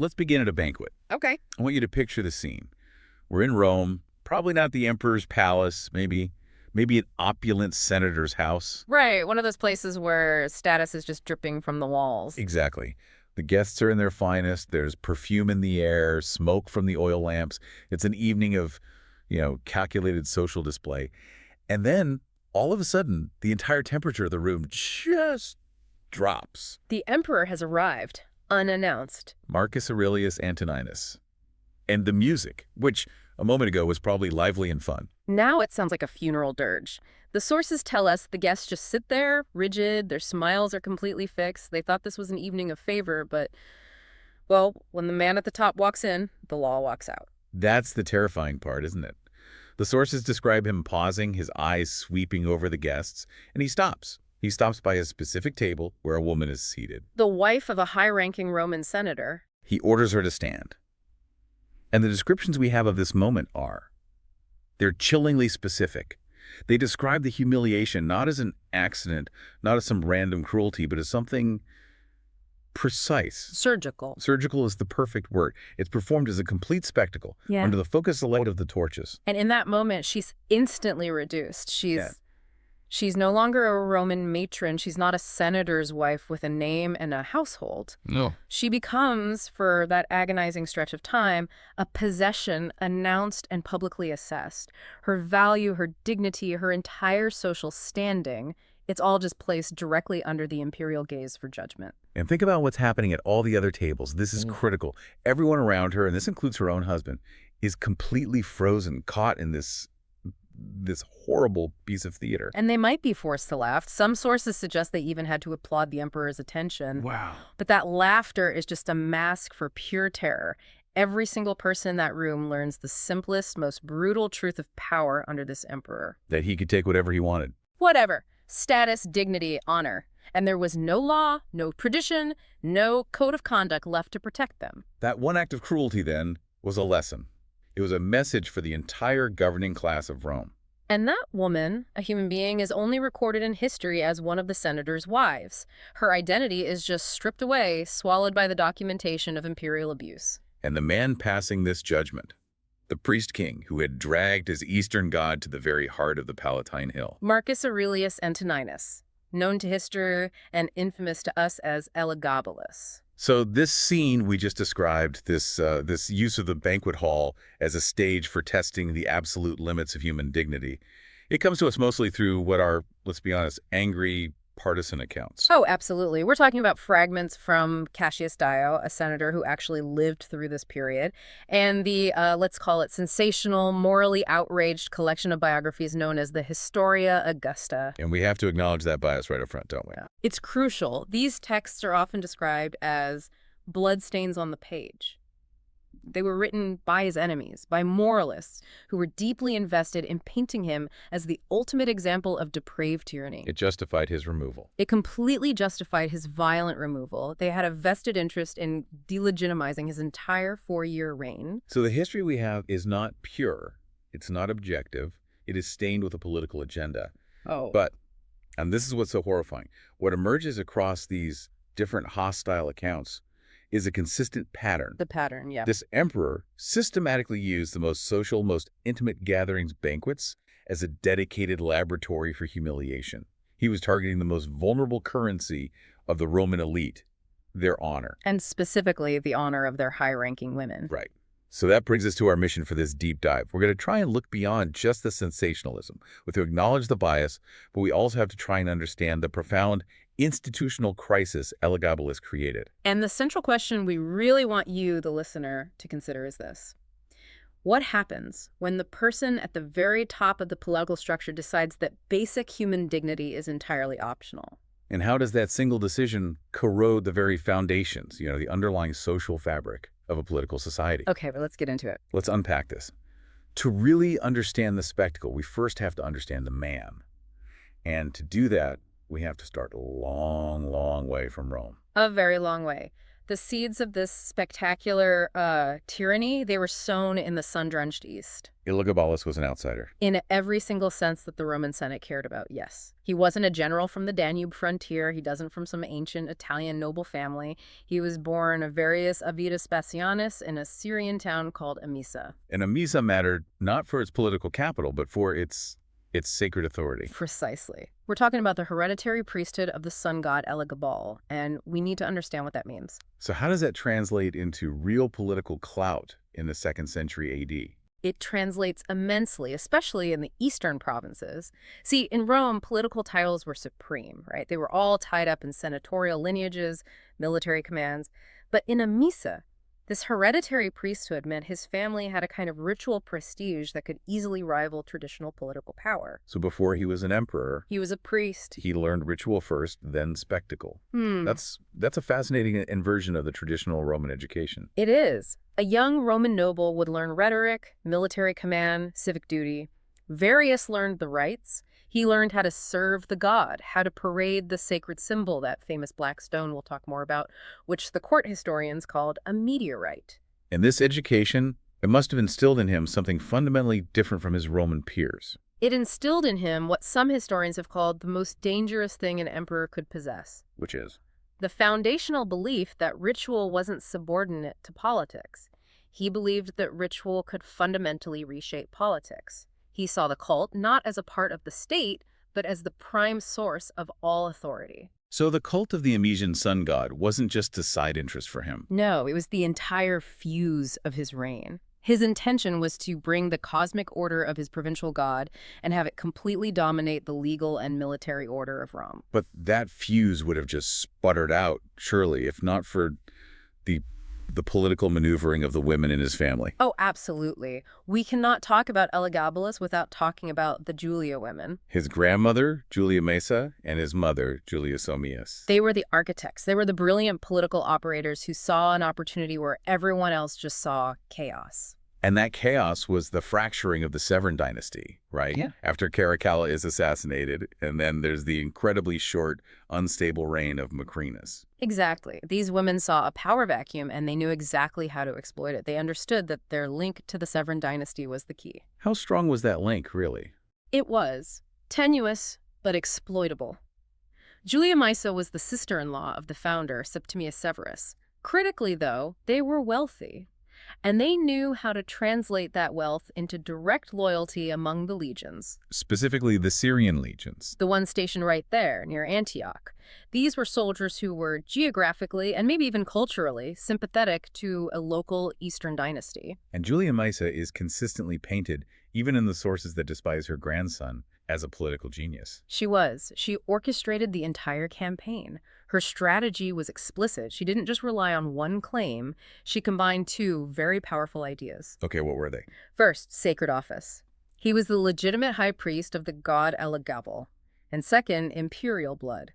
let's begin at a banquet. Okay. I want you to picture the scene. We're in Rome, probably not the emperor's palace, maybe an opulent senator's house. Right, one of those places where status is just dripping from the walls. Exactly. The guests are in their finest. There's perfume in the air, smoke from the oil lamps. It's an evening of, calculated social display. And then, all of a sudden, the entire temperature of the room just drops. The emperor has arrived, unannounced. Marcus Aurelius Antoninus. And the music, which a moment ago was probably lively and fun. Now it sounds like a funeral dirge. The sources tell us the guests just sit there, rigid, their smiles are completely fixed. They thought this was an evening of favor, but, well, when the man at the top walks in, the law walks out. That's the terrifying part, isn't it? The sources describe him pausing, his eyes sweeping over the guests, and he stops. He stops by a specific table where a woman is seated. The wife of a high-ranking Roman senator. He orders her to stand. And the descriptions we have of this moment they're chillingly specific. They describe the humiliation not as an accident, not as some random cruelty, but as something precise. Surgical. Surgical is the perfect word. It's performed as a complete spectacle under the focused light of the torches. And in that moment, she's instantly reduced. She's no longer a Roman matron. She's not a senator's wife with a name and a household. No. She becomes, for that agonizing stretch of time, a possession announced and publicly assessed. Her value, her dignity, her entire social standing, it's all just placed directly under the imperial gaze for judgment. And think about what's happening at all the other tables. This is critical. Everyone around her, and this includes her own husband, is completely frozen, caught in this horrible piece of theater. And they might be forced to laugh. Some sources suggest they even had to applaud the emperor's attention. Wow. But that laughter is just a mask for pure terror. Every single person in that room learns the simplest, most brutal truth of power under this emperor. That he could take whatever he wanted. Whatever. Status, dignity, honor. And there was no law, no tradition, no code of conduct left to protect them. That one act of cruelty, then, was a lesson. It was a message for the entire governing class of Rome. And that woman, a human being, is only recorded in history as one of the senator's wives. Her identity is just stripped away, swallowed by the documentation of imperial abuse. And the man passing this judgment, the priest-king who had dragged his eastern god to the very heart of the Palatine Hill. Marcus Aurelius Antoninus, known to history and infamous to us as Elagabalus. So this scene we just described, this use of the banquet hall as a stage for testing the absolute limits of human dignity, it comes to us mostly through what are, let's be honest, angry partisan accounts. Oh, absolutely. We're talking about fragments from Cassius Dio, a senator who actually lived through this period, and the, let's call it, sensational, morally outraged collection of biographies known as the Historia Augusta. And we have to acknowledge that bias right up front, don't we? It's crucial. These texts are often described as bloodstains on the page. They were written by his enemies, by moralists who were deeply invested in painting him as the ultimate example of depraved tyranny. It justified his removal. It completely justified his violent removal. They had a vested interest in delegitimizing his entire 4-year reign. So the history we have is not pure. It's not objective. It is stained with a political agenda. But, and this is what's so horrifying, what emerges across these different hostile accounts is a consistent pattern. The pattern, yeah. This emperor systematically used the most social, most intimate gatherings, banquets, as a dedicated laboratory for humiliation. He was targeting the most vulnerable currency of the Roman elite, their honor. And specifically the honor of their high-ranking women. Right. So that brings us to our mission for this deep dive. We're going to try and look beyond just the sensationalism. We have to acknowledge the bias, but we also have to try and understand the profound institutional crisis Elagabalus created. And the central question we really want you, the listener, to consider is this. What happens when the person at the very top of the political structure decides that basic human dignity is entirely optional? And how does that single decision corrode the very foundations, the underlying social fabric of a political society? Okay, but let's get into it. Let's unpack this. To really understand the spectacle, we first have to understand the man. And to do that, we have to start a long, long way from Rome. A very long way. The seeds of this spectacular tyranny, they were sown in the sun-drenched East. Elagabalus was an outsider. In every single sense that the Roman Senate cared about, yes. He wasn't a general from the Danube frontier. He doesn't from some ancient Italian noble family. He was born of Varius Avitus Bassianus in a Syrian town called Emesa. And Emesa mattered not for its political capital, but for its sacred authority. Precisely. We're talking about the hereditary priesthood of the sun god Elagabal, and we need to understand what that means. So how does that translate into real political clout in the 2nd century AD? It translates immensely, especially in the eastern provinces. See, in Rome, political titles were supreme, right? They were all tied up in senatorial lineages, military commands. But in Emesa, this hereditary priesthood meant his family had a kind of ritual prestige that could easily rival traditional political power. So before he was an emperor, He was a priest. he learned ritual first, then spectacle. Hmm. That's a fascinating inversion of the traditional Roman education. It is. A young Roman noble would learn rhetoric, military command, civic duty. Varius learned the rites. He learned how to serve the god, how to parade the sacred symbol, that famous black stone we'll talk more about, which the court historians called a meteorite. And this education, it must have instilled in him something fundamentally different from his Roman peers. It instilled in him what some historians have called the most dangerous thing an emperor could possess. Which is? The foundational belief that ritual wasn't subordinate to politics. He believed that ritual could fundamentally reshape politics. He saw the cult not as a part of the state, but as the prime source of all authority. So the cult of the Emesian sun god wasn't just a side interest for him. No, it was the entire fuse of his reign. His intention was to bring the cosmic order of his provincial god and have it completely dominate the legal and military order of Rome. But that fuse would have just sputtered out, surely, if not for the political maneuvering of the women in his family. Oh, absolutely. We cannot talk about Elagabalus without talking about the Julia women. His grandmother, Julia Mesa, and his mother, Julia Somius. They were the architects. They were the brilliant political operators who saw an opportunity where everyone else just saw chaos. And that chaos was the fracturing of the Severan dynasty, right? Yeah. After Caracalla is assassinated, and then there's the incredibly short, unstable reign of Macrinus. Exactly. These women saw a power vacuum, and they knew exactly how to exploit it. They understood that their link to the Severan dynasty was the key. How strong was that link, really? It was tenuous, but exploitable. Julia Maesa was the sister-in-law of the founder, Septimius Severus. Critically, though, they were wealthy. And they knew how to translate that wealth into direct loyalty among the legions. Specifically the Syrian legions. The one stationed right there, near Antioch. These were soldiers who were geographically, and maybe even culturally, sympathetic to a local Eastern dynasty. And Julia Maesa is consistently painted, even in the sources that despise her grandson, as a political genius. She was. She orchestrated the entire campaign. Her strategy was explicit. She didn't just rely on one claim. She combined two very powerful ideas. Okay, what were they? First, sacred office. He was the legitimate high priest of the god Elagabalus. And second, imperial blood.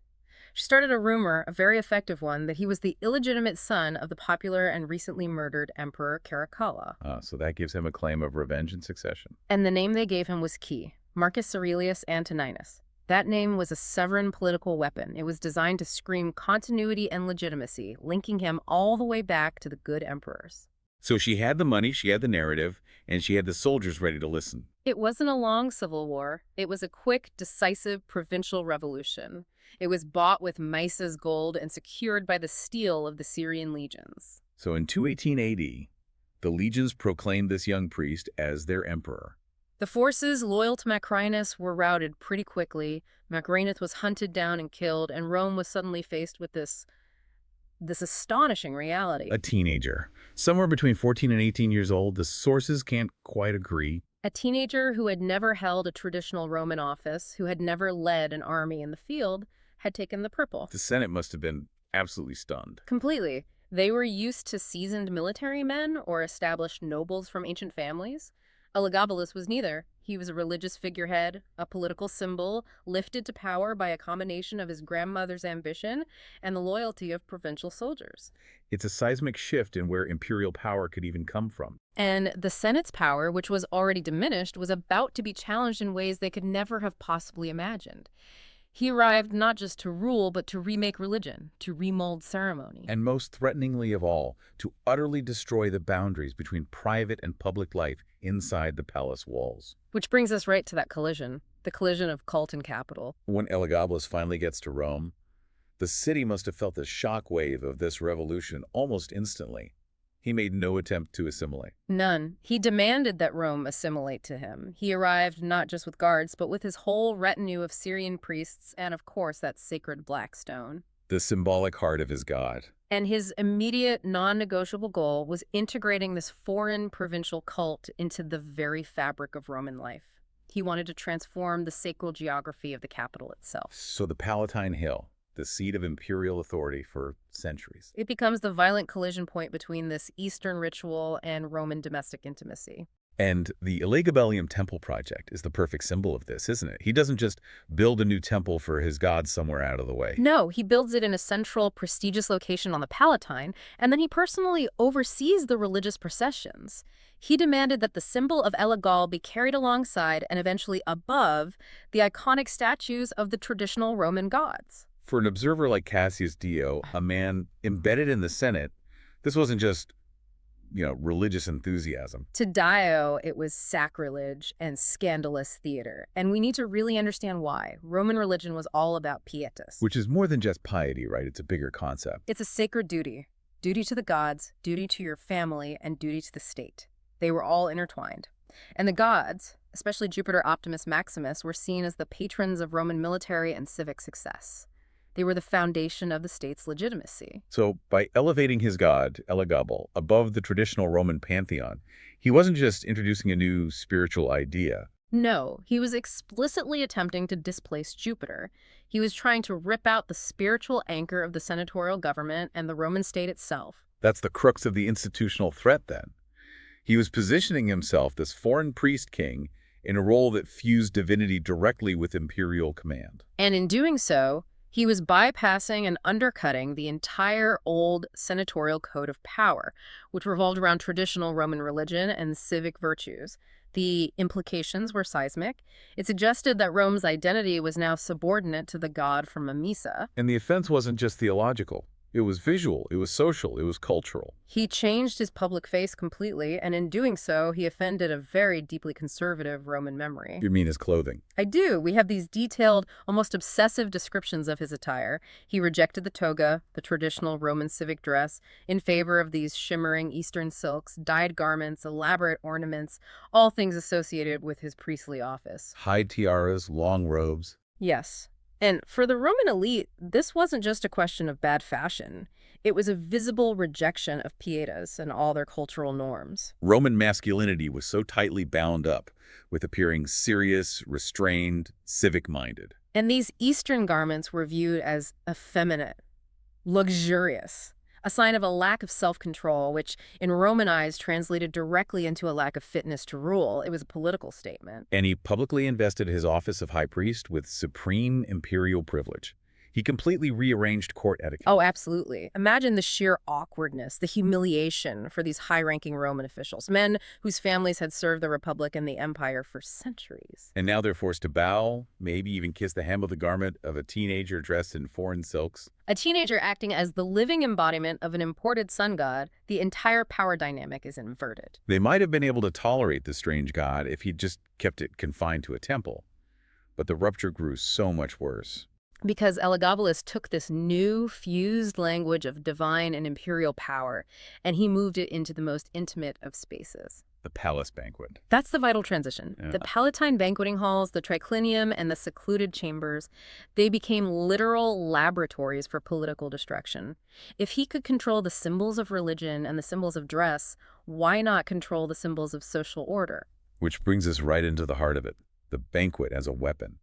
She started a rumor, a very effective one, that he was the illegitimate son of the popular and recently murdered Emperor Caracalla. So that gives him a claim of revenge and succession. And the name they gave him was key, Marcus Aurelius Antoninus. That name was a Severan political weapon. It was designed to scream continuity and legitimacy, linking him all the way back to the good emperors. So she had the money, she had the narrative, and she had the soldiers ready to listen. It wasn't a long civil war. It was a quick, decisive provincial revolution. It was bought with Maesa's gold and secured by the steel of the Syrian legions. So in 218 AD, the legions proclaimed this young priest as their emperor. The forces loyal to Macrinus were routed pretty quickly. Macrinus was hunted down and killed, and Rome was suddenly faced with this astonishing reality. A teenager, somewhere between 14 and 18 years old. The sources can't quite agree. A teenager who had never held a traditional Roman office, who had never led an army in the field, had taken the purple. The Senate must have been absolutely stunned. Completely. They were used to seasoned military men or established nobles from ancient families. Elagabalus was neither. He was a religious figurehead, a political symbol, lifted to power by a combination of his grandmother's ambition and the loyalty of provincial soldiers. It's a seismic shift in where imperial power could even come from. And the Senate's power, which was already diminished, was about to be challenged in ways they could never have possibly imagined. He arrived not just to rule, but to remake religion, to remold ceremony. And most threateningly of all, to utterly destroy the boundaries between private and public life inside the palace walls. Which brings us right to that collision, the collision of cult and capital. When Elagabalus finally gets to Rome, the city must have felt the shockwave of this revolution almost instantly. He made no attempt to assimilate. None. He demanded that Rome assimilate to him. He arrived not just with guards, but with his whole retinue of Syrian priests and, of course, that sacred black stone. The symbolic heart of his god. And his immediate, non-negotiable goal was integrating this foreign provincial cult into the very fabric of Roman life. He wanted to transform the sacral geography of the capital itself. So the Palatine Hill, the seat of imperial authority for centuries. It becomes the violent collision point between this Eastern ritual and Roman domestic intimacy. And the Elagabalus temple project is the perfect symbol of this, isn't it? He doesn't just build a new temple for his god somewhere out of the way. No, he builds it in a central, prestigious location on the Palatine, and then he personally oversees the religious processions. He demanded that the symbol of Elagabalus be carried alongside and eventually above the iconic statues of the traditional Roman gods. For an observer like Cassius Dio, a man embedded in the Senate, this wasn't just, religious enthusiasm. To Dio, it was sacrilege and scandalous theater. And we need to really understand why. Roman religion was all about pietas. Which is more than just piety, right? It's a bigger concept. It's a sacred duty. Duty to the gods, duty to your family, and duty to the state. They were all intertwined. And the gods, especially Jupiter, Optimus, Maximus, were seen as the patrons of Roman military and civic success. They were the foundation of the state's legitimacy. So by elevating his god, Elagabalus, above the traditional Roman pantheon, he wasn't just introducing a new spiritual idea. No, he was explicitly attempting to displace Jupiter. He was trying to rip out the spiritual anchor of the senatorial government and the Roman state itself. That's the crux of the institutional threat, then. He was positioning himself, this foreign priest king, in a role that fused divinity directly with imperial command. And in doing so, he was bypassing and undercutting the entire old senatorial code of power, which revolved around traditional Roman religion and civic virtues. The implications were seismic. It suggested that Rome's identity was now subordinate to the god from Emesa. And the offense wasn't just theological. It was visual, it was social, it was cultural. He changed his public face completely, and in doing so, he offended a very deeply conservative Roman memory. You mean his clothing? I do. We have these detailed, almost obsessive descriptions of his attire. He rejected the toga, the traditional Roman civic dress, in favor of these shimmering Eastern silks, dyed garments, elaborate ornaments, all things associated with his priestly office. High tiaras, long robes. Yes. And for the Roman elite, this wasn't just a question of bad fashion. It was a visible rejection of pietas and all their cultural norms. Roman masculinity was so tightly bound up with appearing serious, restrained, civic-minded. And these Eastern garments were viewed as effeminate, luxurious, a sign of a lack of self-control, which in Roman eyes translated directly into a lack of fitness to rule. It was a political statement. And he publicly invested his office of high priest with supreme imperial privilege. He completely rearranged court etiquette. Oh, absolutely. Imagine the sheer awkwardness, the humiliation for these high-ranking Roman officials, men whose families had served the Republic and the Empire for centuries. And now they're forced to bow, maybe even kiss the hem of the garment of a teenager dressed in foreign silks. A teenager acting as the living embodiment of an imported sun god, the entire power dynamic is inverted. They might have been able to tolerate the strange god if he'd just kept it confined to a temple. But the rupture grew so much worse. Because Elagabalus took this new, fused language of divine and imperial power, and he moved it into the most intimate of spaces. The palace banquet. That's the vital transition. Yeah. The Palatine banqueting halls, the triclinium, and the secluded chambers, they became literal laboratories for political destruction. If he could control the symbols of religion and the symbols of dress, why not control the symbols of social order? Which brings us right into the heart of it, the banquet as a weapon.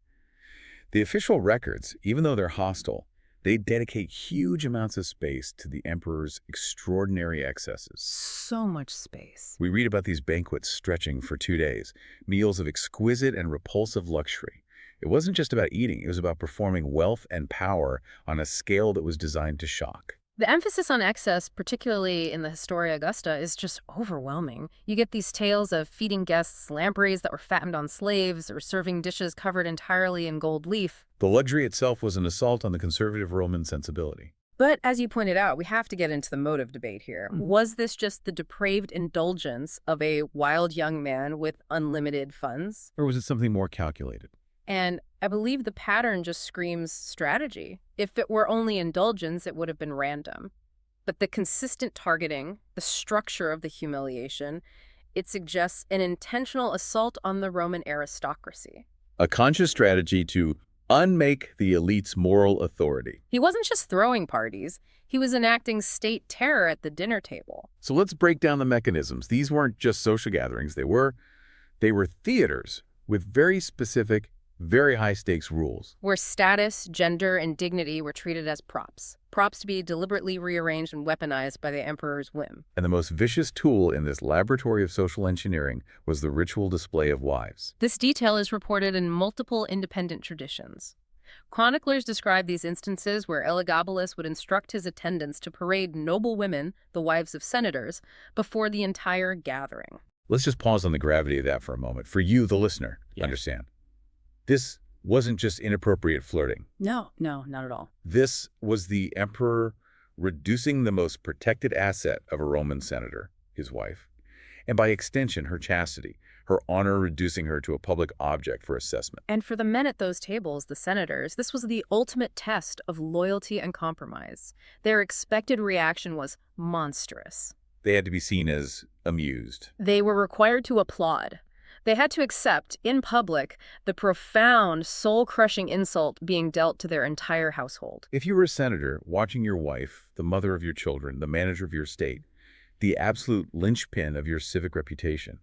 The official records, even though they're hostile, they dedicate huge amounts of space to the emperor's extraordinary excesses. So much space. We read about these banquets stretching for 2 days, meals of exquisite and repulsive luxury. It wasn't just about eating, it was about performing wealth and power on a scale that was designed to shock. The emphasis on excess, particularly in the Historia Augusta, is just overwhelming. You get these tales of feeding guests lampreys that were fattened on slaves or serving dishes covered entirely in gold leaf. The luxury itself was an assault on the conservative Roman sensibility. But as you pointed out, we have to get into the motive debate here. Was this just the depraved indulgence of a wild young man with unlimited funds? Or was it something more calculated? And I believe the pattern just screams strategy. If it were only indulgence, it would have been random. But the consistent targeting, the structure of the humiliation, it suggests an intentional assault on the Roman aristocracy. A conscious strategy to unmake the elite's moral authority. He wasn't just throwing parties, he was enacting state terror at the dinner table. So let's break down the mechanisms. These weren't just social gatherings. They were theaters with very specific, very high-stakes rules. Where status, gender, and dignity were treated as props. Props to be deliberately rearranged and weaponized by the emperor's whim. And the most vicious tool in this laboratory of social engineering was the ritual display of wives. This detail is reported in multiple independent traditions. Chroniclers describe these instances where Elagabalus would instruct his attendants to parade noble women, the wives of senators, before the entire gathering. Let's just pause on the gravity of that for a moment. For you, the listener, understand. This wasn't just inappropriate flirting. No, not at all. This was the emperor reducing the most protected asset of a Roman senator, his wife, and by extension, her chastity, her honor, reducing her to a public object for assessment. And for the men at those tables, the senators, this was the ultimate test of loyalty and compromise. Their expected reaction was monstrous. They had to be seen as amused. They were required to applaud. They had to accept, in public, the profound, soul-crushing insult being dealt to their entire household. If you were a senator watching your wife, the mother of your children, the manager of your state, the absolute linchpin of your civic reputation,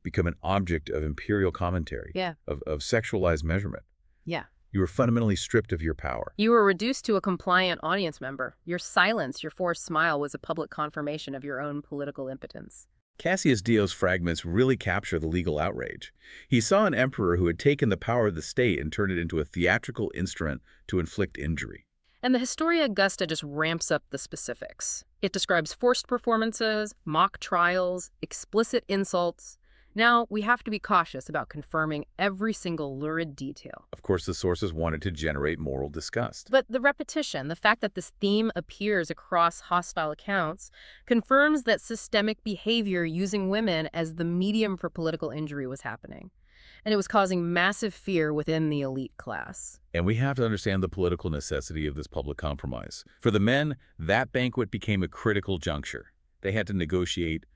become an object of imperial commentary, of sexualized measurement, you were fundamentally stripped of your power. You were reduced to a compliant audience member. Your silence, your forced smile was a public confirmation of your own political impotence. Cassius Dio's fragments really capture the legal outrage. He saw an emperor who had taken the power of the state and turned it into a theatrical instrument to inflict injury. And the Historia Augusta just ramps up the specifics. It describes forced performances, mock trials, explicit insults. Now, we have to be cautious about confirming every single lurid detail. Of course, the sources wanted to generate moral disgust. But the repetition, the fact that this theme appears across hostile accounts, confirms that systemic behavior using women as the medium for political injury was happening. And it was causing massive fear within the elite class. And we have to understand the political necessity of this public compromise. For the men, that banquet became a critical juncture. They had to negotiate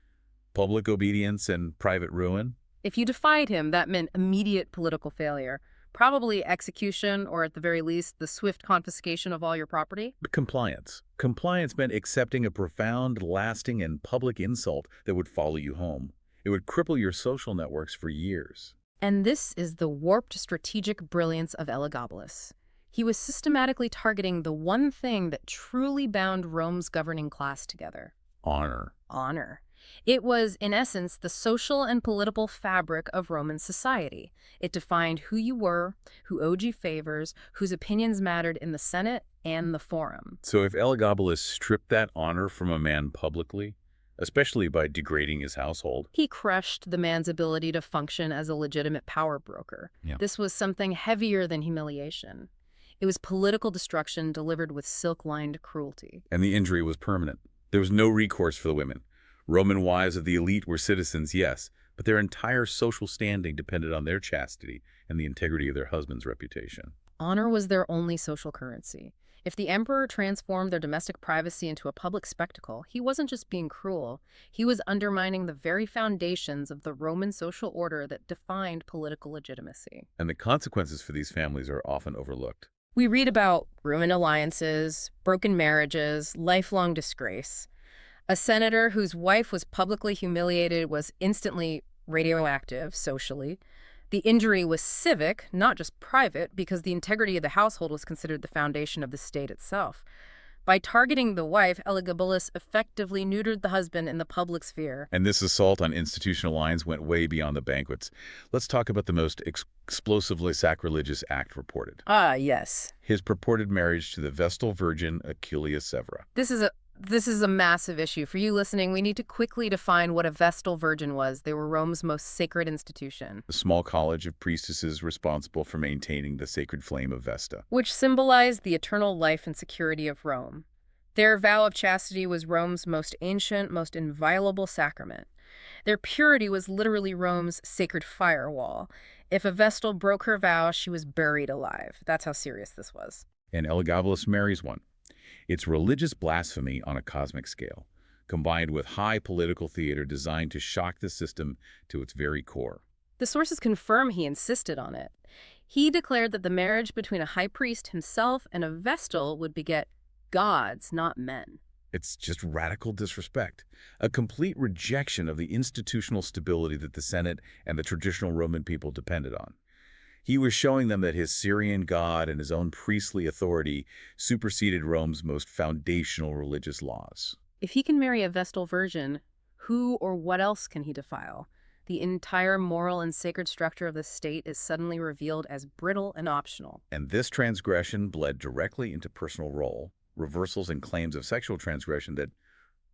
public obedience and private ruin. If you defied him, that meant immediate political failure, probably execution, or at the very least, the swift confiscation of all your property. Compliance. Compliance meant accepting a profound, lasting, and public insult that would follow you home. It would cripple your social networks for years. And this is the warped strategic brilliance of Elagabalus. He was systematically targeting the one thing that truly bound Rome's governing class together. Honor. Honor. It was, in essence, the social and political fabric of Roman society. It defined who you were, who owed you favors, whose opinions mattered in the Senate and the Forum. So if Elagabalus stripped that honor from a man publicly, especially by degrading his household, he crushed the man's ability to function as a legitimate power broker. This was something heavier than humiliation. It was political destruction delivered with silk-lined cruelty. And the injury was permanent. There was no recourse for the women. Roman wives of the elite were citizens, yes, but their entire social standing depended on their chastity and the integrity of their husband's reputation. Honor was their only social currency. If the emperor transformed their domestic privacy into a public spectacle, he wasn't just being cruel. He was undermining the very foundations of the Roman social order that defined political legitimacy. And the consequences for these families are often overlooked. We read about ruined alliances, broken marriages, lifelong disgrace. A senator whose wife was publicly humiliated was instantly radioactive socially. The injury was civic, not just private, because the integrity of the household was considered the foundation of the state itself. By targeting the wife, Elagabalus effectively neutered the husband in the public sphere. And this assault on institutional lines went way beyond the banquets. Let's talk about the most explosively sacrilegious act reported. Ah, yes. His purported marriage to the Vestal Virgin Aquilia Severa. This is This is a massive issue. For you listening, we need to quickly define what a Vestal Virgin was. They were Rome's most sacred institution, A small college of priestesses responsible for maintaining the sacred flame of Vesta. which symbolized the eternal life and security of Rome. Their vow of chastity was Rome's most ancient, most inviolable sacrament. Their purity was literally Rome's sacred firewall. If a Vestal broke her vow, she was buried alive. That's how serious this was. And Elagabalus marries one. It's religious blasphemy on a cosmic scale, combined with high political theater designed to shock the system to its very core. The sources confirm he insisted on it. He declared that the marriage between a high priest himself and a Vestal would beget gods, not men. It's just radical disrespect, a complete rejection of the institutional stability that the Senate and the traditional Roman people depended on. He was showing them that his Syrian god and his own priestly authority superseded Rome's most foundational religious laws. If he can marry a Vestal virgin, who or what else can he defile? The entire moral and sacred structure of the state is suddenly revealed as brittle and optional. And this transgression bled directly into personal role, reversals and claims of sexual transgression that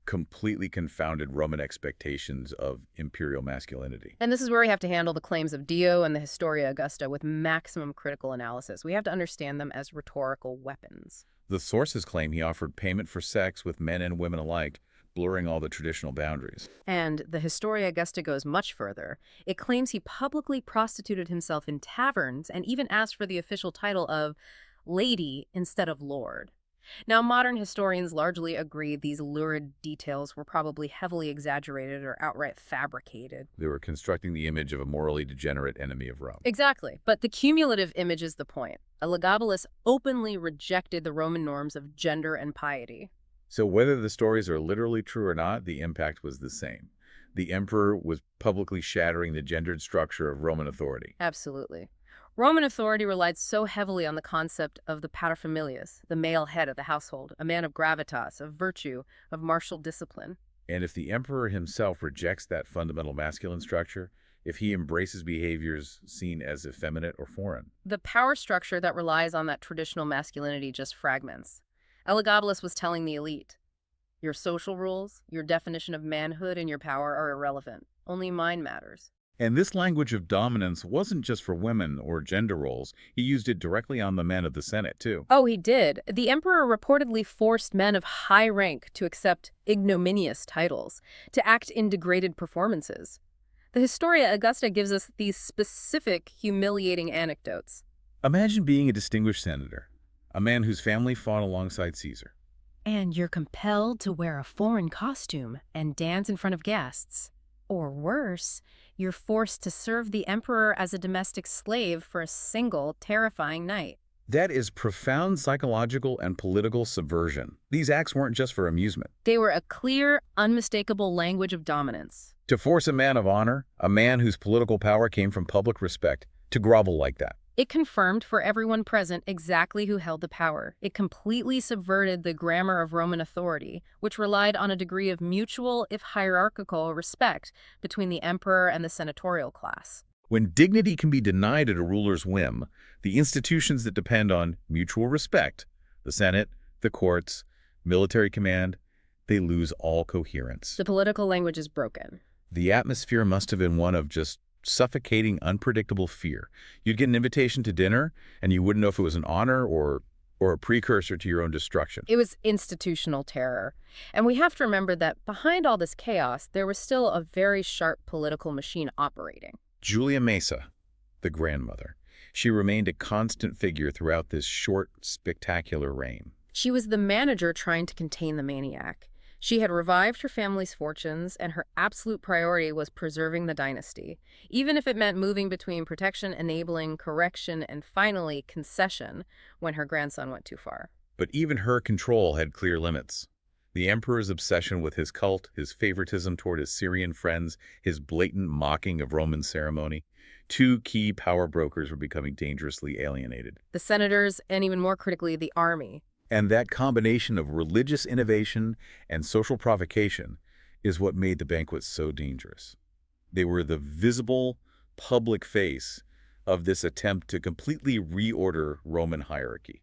completely confounded Roman expectations of imperial masculinity. And this is where we have to handle the claims of Dio and the Historia Augusta with maximum critical analysis. We have to understand them as rhetorical weapons. The sources claim he offered payment for sex with men and women alike, blurring all the traditional boundaries. And the Historia Augusta goes much further. It claims he publicly prostituted himself in taverns and even asked for the official title of lady instead of lord. Now, modern historians largely agree these lurid details were probably heavily exaggerated or outright fabricated. They were constructing the image of a morally degenerate enemy of Rome. Exactly. But the cumulative image is the point. Elagabalus openly rejected the Roman norms of gender and piety. So whether the stories are literally true or not, the impact was the same. The emperor was publicly shattering the gendered structure of Roman authority. Absolutely. Roman authority relied so heavily on the concept of the paterfamilias, the male head of the household, a man of gravitas, of virtue, of martial discipline. And if the emperor himself rejects that fundamental masculine structure, if he embraces behaviors seen as effeminate or foreign, The power structure that relies on that traditional masculinity just fragments. Elagabalus was telling the elite, your social rules, your definition of manhood and your power are irrelevant. Only mine matters. and this language of dominance wasn't just for women or gender roles. He used it directly on the men of the Senate, too. Oh, he did. The emperor reportedly forced men of high rank to accept ignominious titles, to act in degraded performances. The Historia Augusta gives us these specific, humiliating anecdotes. Imagine being a distinguished senator, a man whose family fought alongside Caesar. And you're compelled to wear a foreign costume and dance in front of guests. Or worse, you're forced to serve the emperor as a domestic slave for a single, terrifying night. That is profound psychological and political subversion. These acts weren't just for amusement. They were a clear, unmistakable language of dominance. To force a man of honor, a man whose political power came from public respect, to grovel like that. It confirmed for everyone present exactly who held the power. It completely subverted the grammar of Roman authority, which relied on a degree of mutual, if hierarchical, respect between the emperor and the senatorial class. When dignity can be denied at a ruler's whim, the institutions that depend on mutual respect, the Senate, the courts, military command, they lose all coherence. The political language is broken. The atmosphere must have been one of just suffocating, unpredictable fear. You'd get an invitation to dinner, and you wouldn't know if it was an honor or a precursor to your own destruction. It was institutional terror. And we have to remember that behind all this chaos, there was still a very sharp political machine operating. Julia Mesa, the grandmother, she remained a constant figure throughout this short, spectacular reign. She was the manager trying to contain the maniac. She had revived her family's fortunes, and her absolute priority was preserving the dynasty, even if it meant moving between protection, enabling, correction, and finally concession when her grandson went too far. But even her control had clear limits. The emperor's obsession with his cult, his favoritism toward his Syrian friends, his blatant mocking of Roman ceremony, two key power brokers were becoming dangerously alienated. The senators, and even more critically, the army. And that combination of religious innovation and social provocation is what made the Banquets so dangerous. They were the visible, public face of this attempt to completely reorder Roman hierarchy.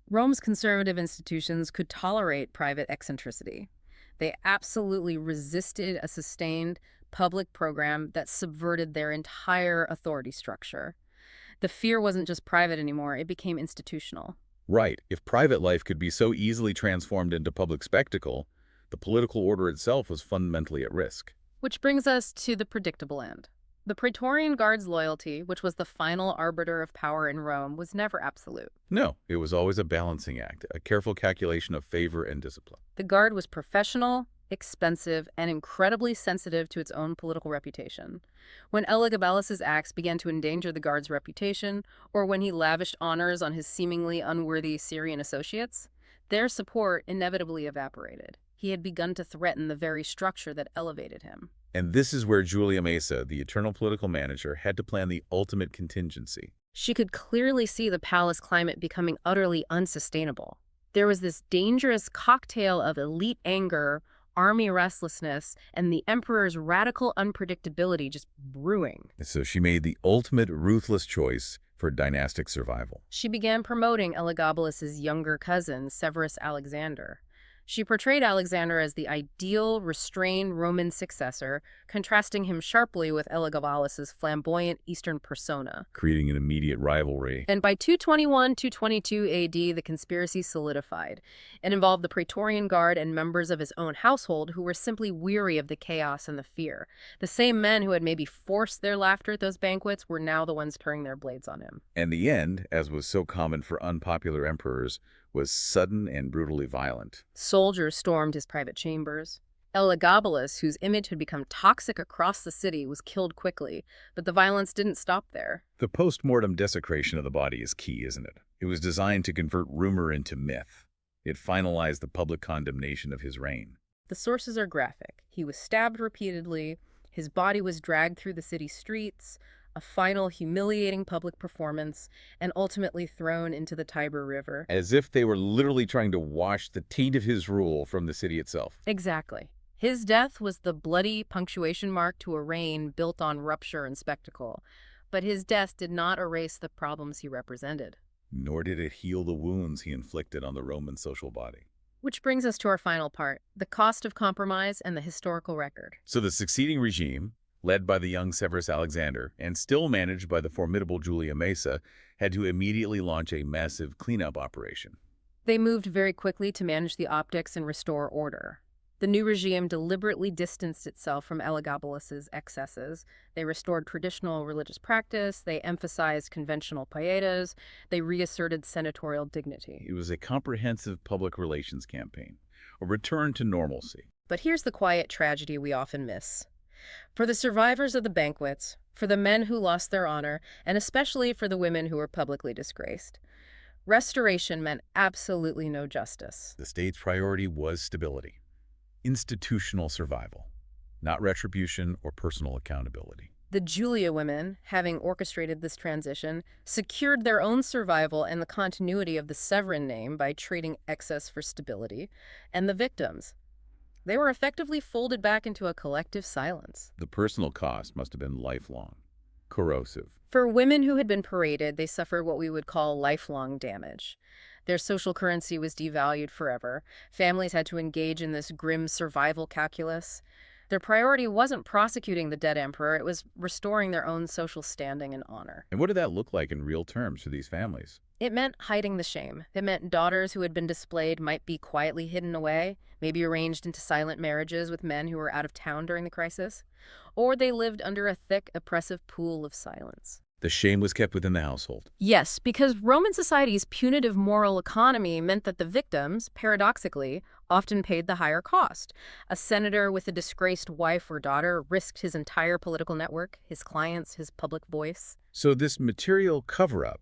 Rome's conservative institutions could tolerate private eccentricity. They absolutely resisted a sustained public program that subverted their entire authority structure. The fear wasn't just private anymore, it became institutional. Right. If private life could be so easily transformed into public spectacle, the political order itself was fundamentally at risk. Which brings us to the predictable end. The Praetorian Guard's loyalty, which was the final arbiter of power in Rome, was never absolute. No, it was always a balancing act, a careful calculation of favor and discipline. The Guard was professional, expensive, and incredibly sensitive to its own political reputation. When Elagabalus's acts began to endanger the Guard's reputation, or when he lavished honors on his seemingly unworthy Syrian associates, their support inevitably evaporated. He had begun to threaten the very structure that elevated him. And this is where Julia Mesa, the eternal political manager, had to plan the ultimate contingency. She could clearly see the palace climate becoming utterly unsustainable. There was this dangerous cocktail of elite anger, army restlessness, and the emperor's radical unpredictability just brewing. So she made the ultimate ruthless choice for dynastic survival. She began promoting Elagabalus's younger cousin, Severus Alexander. She portrayed Alexander as the ideal, restrained Roman successor, contrasting him sharply with Elagabalus's flamboyant Eastern persona. Creating an immediate rivalry. And by 221-222 AD, the conspiracy solidified. It involved the Praetorian Guard and members of his own household who were simply weary of the chaos and the fear. The same men who had maybe forced their laughter at those banquets were now the ones turning their blades on him. And the end, as was so common for unpopular emperors, was sudden and brutally violent. Soldiers stormed his private chambers. Elagabalus, whose image had become toxic across the city, was killed quickly, but the violence didn't stop there. The post-mortem desecration of the body is key, isn't it? It was designed to convert rumor into myth. It finalized the public condemnation of his reign. The sources are graphic. He was stabbed repeatedly, his body was dragged through the city streets, a final humiliating public performance, and ultimately thrown into the Tiber River. As if they were literally trying to wash the taint of his rule from the city itself. Exactly. His death was the bloody punctuation mark to a reign built on rupture and spectacle. But his death did not erase the problems he represented. Nor did it heal the wounds he inflicted on the Roman social body. Which brings us to our final part, the cost of compromise and the historical record. So the succeeding regime, led by the young Severus Alexander and still managed by the formidable Julia Mesa, had to immediately launch a massive cleanup operation. They moved very quickly to manage the optics and restore order. The new regime deliberately distanced itself from Elagabalus's excesses. They restored traditional religious practice, they emphasized conventional pietas, they reasserted senatorial dignity. It was a comprehensive public relations campaign, a return to normalcy. But here's the quiet tragedy we often miss. For the survivors of the banquets, for the men who lost their honor, and especially for the women who were publicly disgraced, restoration meant absolutely no justice. The state's priority was stability, institutional survival, not retribution or personal accountability. The Julia women, having orchestrated this transition, secured their own survival and the continuity of the Severan name by trading excess for stability, and the victims, they were effectively folded back into a collective silence. The personal cost must have been lifelong, corrosive. For women who had been paraded, they suffered what we would call lifelong damage. Their social currency was devalued forever. Families had to engage in this grim survival calculus. Their priority wasn't prosecuting the dead emperor, it was restoring their own social standing and honor. And what did that look like in real terms for these families? It meant hiding the shame. It meant daughters who had been displayed might be quietly hidden away, maybe arranged into silent marriages with men who were out of town during the crisis, or they lived under a thick, oppressive pool of silence. The shame was kept within the household. Yes, because Roman society's punitive moral economy meant that the victims, paradoxically, often paid the higher cost. A senator with a disgraced wife or daughter risked his entire political network, his clients, his public voice. So this material cover-up,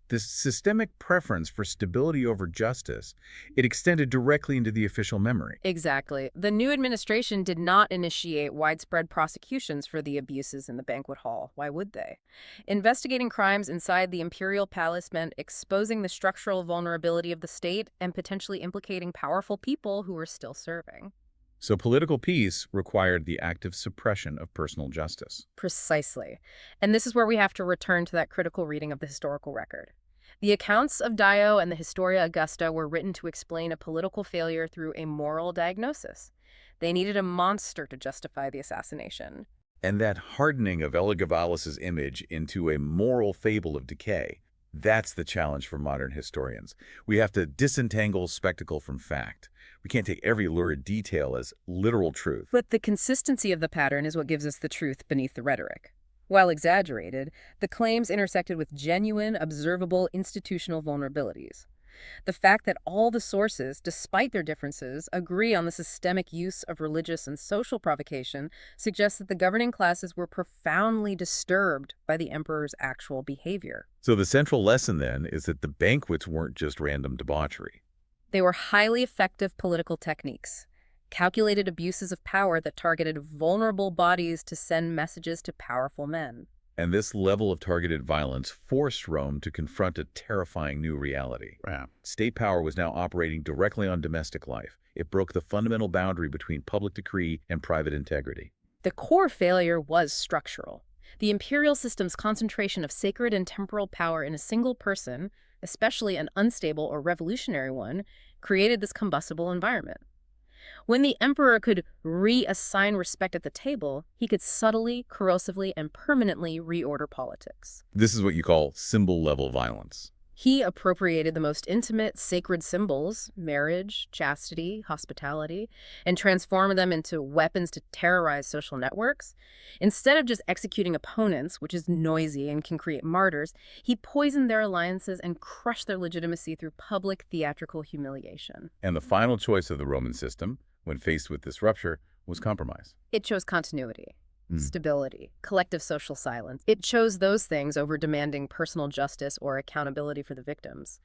this systemic preference for stability over justice, it extended directly into the official memory. Exactly. The new administration did not initiate widespread prosecutions for the abuses in the banquet hall. Why would they? Investigating crimes inside the imperial palace meant exposing the structural vulnerability of the state and potentially implicating powerful people who were still serving. So political peace required the active suppression of personal justice. Precisely. And this is where we have to return to that critical reading of the historical record. The accounts of Dio and the Historia Augusta were written to explain a political failure through a moral diagnosis. They needed a monster to justify the assassination. And that hardening of Elagabalus's image into a moral fable of decay, that's the challenge for modern historians. We have to disentangle spectacle from fact. We can't take every lurid detail as literal truth. But the consistency of the pattern is what gives us the truth beneath the rhetoric. While exaggerated, the claims intersected with genuine, observable institutional vulnerabilities. The fact that all the sources, despite their differences, agree on the systemic use of religious and social provocation suggests that the governing classes were profoundly disturbed by the emperor's actual behavior. So the central lesson then is that the banquets weren't just random debauchery. They were highly effective political techniques, calculated abuses of power that targeted vulnerable bodies to send messages to powerful men. And this level of targeted violence forced Rome to confront a terrifying new reality. Yeah. State power was now operating directly on domestic life. It broke the fundamental boundary between public decree and private integrity. The core failure was structural. The imperial system's concentration of sacred and temporal power in a single person, especially an unstable or revolutionary one, created this combustible environment. When the emperor could reassign respect at the table, he could subtly, corrosively, and permanently reorder politics. This is what you call symbol-level violence. He appropriated the most intimate, sacred symbols, marriage, chastity, hospitality, and transformed them into weapons to terrorize social networks. Instead of just executing opponents, which is noisy and can create martyrs, he poisoned their alliances and crushed their legitimacy through public theatrical humiliation. And the final choice of the Roman system, when faced with this rupture, was compromise. It chose continuity, stability, collective social silence. It chose those things over demanding personal justice or accountability for the victims.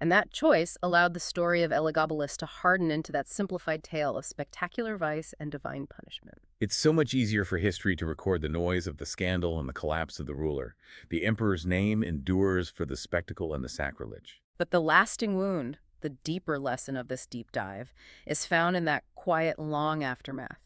And that choice allowed the story of Elagabalus to harden into that simplified tale of spectacular vice and divine punishment. It's so much easier for history to record the noise of the scandal and the collapse of the ruler. The emperor's name endures for the spectacle and the sacrilege. But the lasting wound, the deeper lesson of this deep dive, is found in that quiet, long aftermath.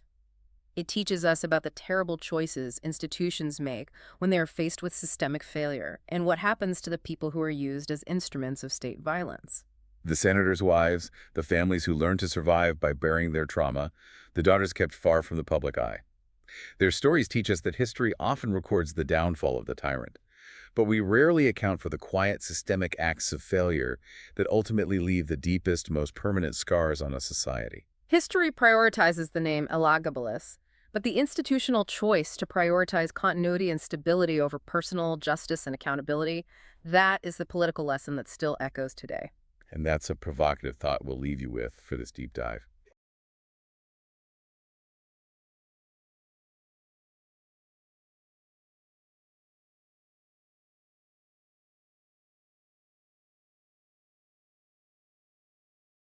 It teaches us about the terrible choices institutions make when they are faced with systemic failure, and what happens to the people who are used as instruments of state violence. The senators' wives, the families who learned to survive by bearing their trauma, the daughters kept far from the public eye. Their stories teach us that history often records the downfall of the tyrant, but we rarely account for the quiet systemic acts of failure that ultimately leave the deepest, most permanent scars on a society. History prioritizes the name Elagabalus, but the institutional choice to prioritize continuity and stability over personal justice and accountability, that is the political lesson that still echoes today. And that's a provocative thought we'll leave you with for this deep dive.